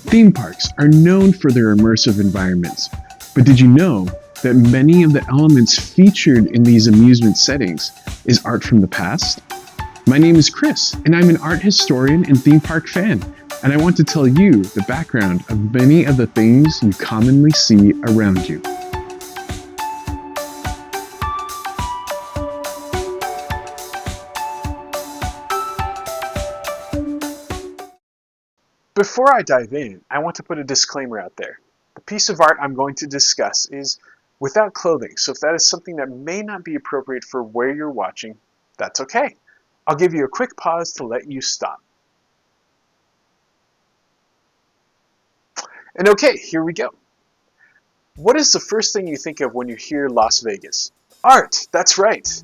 Theme parks are known for their immersive environments, but did you know that many of the elements featured in these amusement settings is art from the past? My name is Chris, and I'm an art historian and theme park fan, and I want to tell you the background of many of the things you commonly see around you. Before I dive in, I want to put a disclaimer out there. The piece of art I'm going to discuss is without clothing, so if that is something that may not be appropriate for where you're watching, that's okay. I'll give you a quick pause to let you stop. And okay, here we go. What is the first thing you think of when you hear Las Vegas? Art, that's right.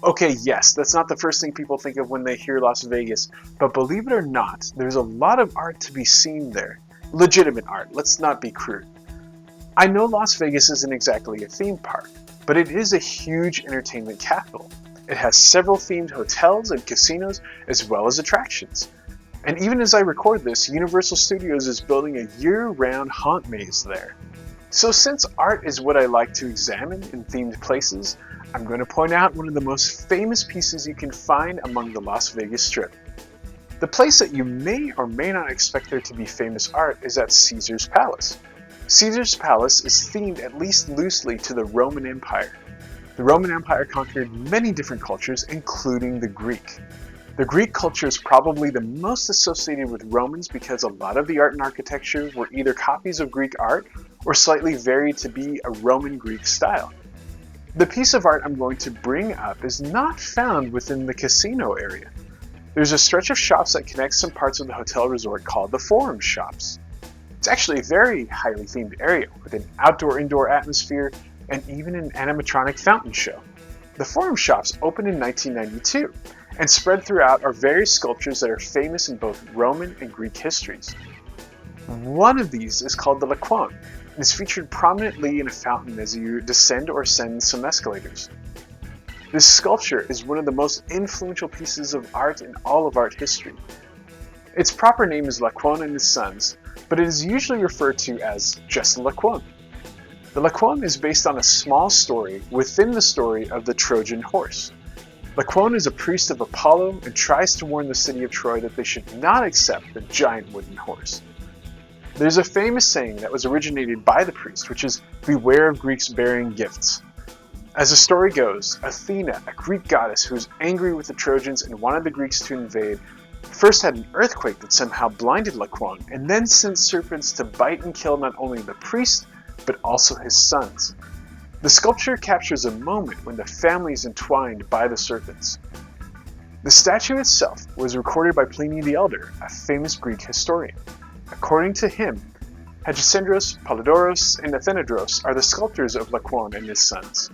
Okay, yes, that's not the first thing people think of when they hear Las Vegas, but believe it or not, there's a lot of art to be seen there. Legitimate art, let's not be crude. I know Las Vegas isn't exactly a theme park, but it is a huge entertainment capital. It has several themed hotels and casinos, as well as attractions. And even as I record this, Universal Studios is building a year-round haunt maze there. So since art is what I like to examine in themed places, I'm going to point out one of the most famous pieces you can find among the Las Vegas Strip. The place that you may or may not expect there to be famous art is at Caesar's Palace. Caesar's Palace is themed at least loosely to the Roman Empire. The Roman Empire conquered many different cultures, including the Greek. The Greek culture is probably the most associated with Romans because a lot of the art and architecture were either copies of Greek art or slightly varied to be a Roman Greek style. The piece of art I'm going to bring up is not found within the casino area. There's a stretch of shops that connects some parts of the hotel resort called the Forum Shops. It's actually a very highly themed area with an outdoor-indoor atmosphere and even an animatronic fountain show. The Forum Shops opened in 1992, and spread throughout are various sculptures that are famous in both Roman and Greek histories. One of these is called the Laocoon, and is featured prominently in a fountain as you descend or ascend some escalators. This sculpture is one of the most influential pieces of art in all of art history. Its proper name is Laocoon and his Sons, but it is usually referred to as just Laocoon. The Laocoon is based on a small story within the story of the Trojan horse. Laocoon is a priest of Apollo and tries to warn the city of Troy that they should not accept the giant wooden horse. There's a famous saying that was originated by the priest, which is, "Beware of Greeks bearing gifts." As the story goes, Athena, a Greek goddess who was angry with the Trojans and wanted the Greeks to invade, first had an earthquake that somehow blinded Laocoon, and then sent serpents to bite and kill not only the priest, but also his sons. The sculpture captures a moment when the family is entwined by the serpents. The statue itself was recorded by Pliny the Elder, a famous Greek historian. According to him, Hagiosendros, Polydorus, and Athenodros are the sculptors of Laocoon and his sons.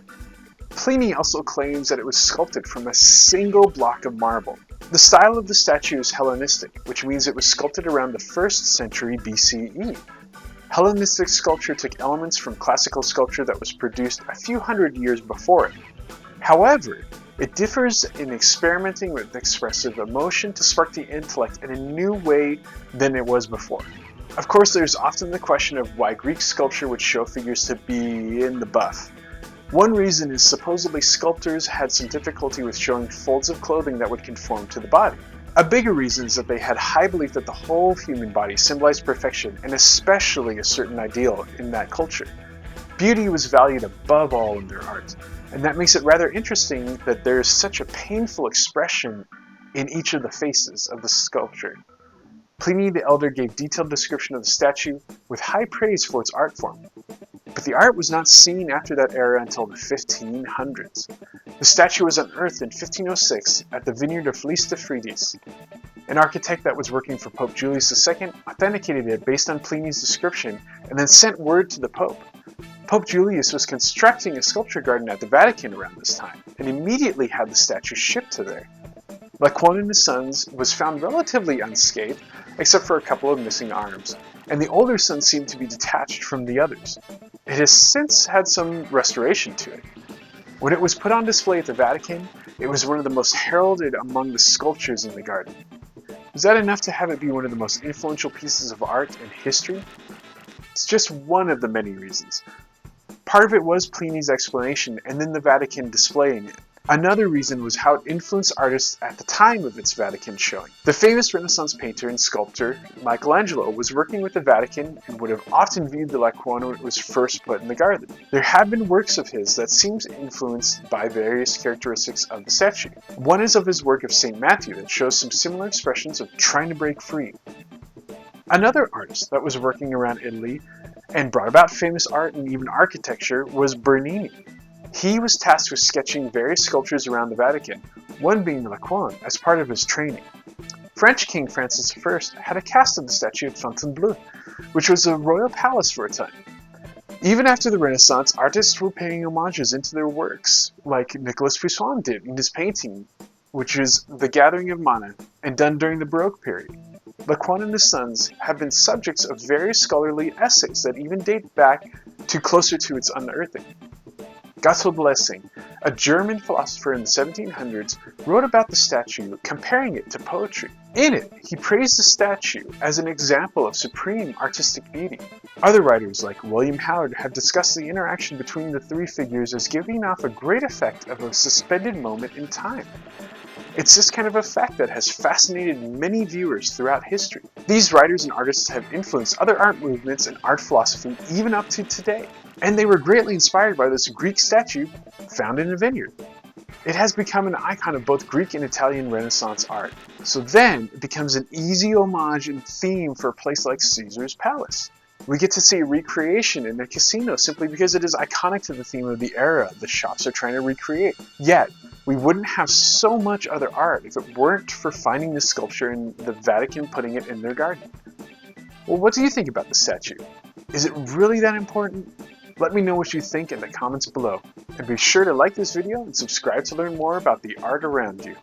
Pliny also claims that it was sculpted from a single block of marble. The style of the statue is Hellenistic, which means it was sculpted around the 1st century BCE. Hellenistic sculpture took elements from classical sculpture that was produced a few hundred years before it. However, it differs in experimenting with expressive emotion to spark the intellect in a new way than it was before. Of course, there's often the question of why Greek sculpture would show figures to be in the buff. One reason is supposedly sculptors had some difficulty with showing folds of clothing that would conform to the body. A bigger reason is that they had high belief that the whole human body symbolized perfection and especially a certain ideal in that culture. Beauty was valued above all in their art, and that makes it rather interesting that there is such a painful expression in each of the faces of the sculpture. Pliny the Elder gave detailed description of the statue with high praise for its art form. But the art was not seen after that era until the 1500s. The statue was unearthed in 1506 at the vineyard of Felice de Fridis. An architect that was working for Pope Julius II authenticated it based on Pliny's description and then sent word to the Pope. Pope Julius was constructing a sculpture garden at the Vatican around this time and immediately had the statue shipped to there. Laocoon and his sons was found relatively unscathed, except for a couple of missing arms, and the older son seemed to be detached from the others. It has since had some restoration to it. When it was put on display at the Vatican, it was one of the most heralded among the sculptures in the garden. Was that enough to have it be one of the most influential pieces of art in history? It's just one of the many reasons. Part of it was Pliny's explanation and then the Vatican displaying it. Another reason was how it influenced artists at the time of its Vatican showing. The famous Renaissance painter and sculptor Michelangelo was working with the Vatican and would have often viewed the Laocoon when it was first put in the garden. There have been works of his that seemed influenced by various characteristics of the statue. One is of his work of St. Matthew that shows some similar expressions of trying to break free. Another artist that was working around Italy and brought about famous art and even architecture was Bernini. He was tasked with sketching various sculptures around the Vatican, one being the Laocoon, as part of his training. French King Francis I had a cast of the statue at Fontainebleau, which was a royal palace for a time. Even after the Renaissance, artists were paying homages into their works, like Nicolas Poussin did in his painting, which is The Gathering of Mana, and done during the Baroque period. Laocoon and his sons have been subjects of various scholarly essays that even date back to closer to its unearthing. Gotthold Lessing, a German philosopher in the 1700s, wrote about the statue, comparing it to poetry. In it, he praised the statue as an example of supreme artistic beauty. Other writers, like William Howard, have discussed the interaction between the three figures as giving off a great effect of a suspended moment in time. It's this kind of effect that has fascinated many viewers throughout history. These writers and artists have influenced other art movements and art philosophy even up to today. And they were greatly inspired by this Greek statue found in a vineyard. It has become an icon of both Greek and Italian Renaissance art. So then it becomes an easy homage and theme for a place like Caesar's Palace. We get to see a recreation in a casino simply because it is iconic to the theme of the era the shops are trying to recreate. Yet, we wouldn't have so much other art if it weren't for finding this sculpture and the Vatican putting it in their garden. Well, what do you think about the statue? Is it really that important? Let me know what you think in the comments below. And be sure to like this video and subscribe to learn more about the art around you.